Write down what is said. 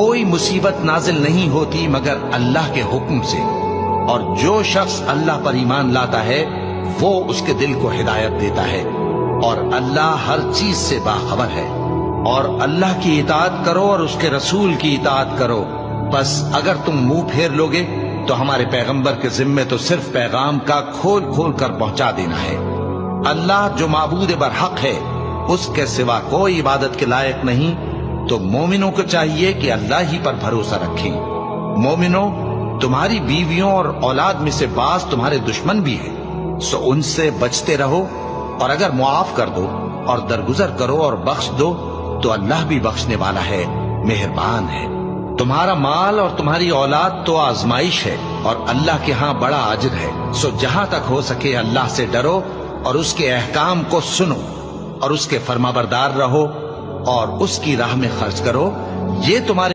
कोई मुसीबत नाजिल नहीं होती मगर अल्लाह के हुक्म से, और जो शख्स अल्लाह पर ईमान लाता है वो उसके दिल को हिदायत देता है, और अल्लाह हर चीज से बाखबर है। और अल्लाह की इताअत करो और उसके रसूल की इताअत करो। बस अगर तुम मुंह फेर लोगे तो हमारे पैगंबर के जिम्मे तो सिर्फ पैगाम का खोल खोल कर पहुंचा देना है। अल्लाह जो माबूद बरहक है, उसके सिवा कोई इबादत के लायक नहीं। तो मोमिनों को चाहिए कि अल्लाह ही पर भरोसा रखें। मोमिनों, तुम्हारी बीवियों और औलाद में से बास तुम्हारे दुश्मन भी है, सो उनसे बचते रहो। और अगर मुआफ कर दो और दरगुजर करो और बख्श दो तो अल्लाह भी बख्शने वाला है, मेहरबान है। तुम्हारा माल और तुम्हारी औलाद तो आजमाइश है और अल्लाह के यहाँ बड़ा अजर है। सो जहां तक हो सके अल्लाह से डरो और उसके अहकाम को सुनो और उसके फरमाबरदार रहो और उसकी राह में खर्च करो। ये तुम्हारे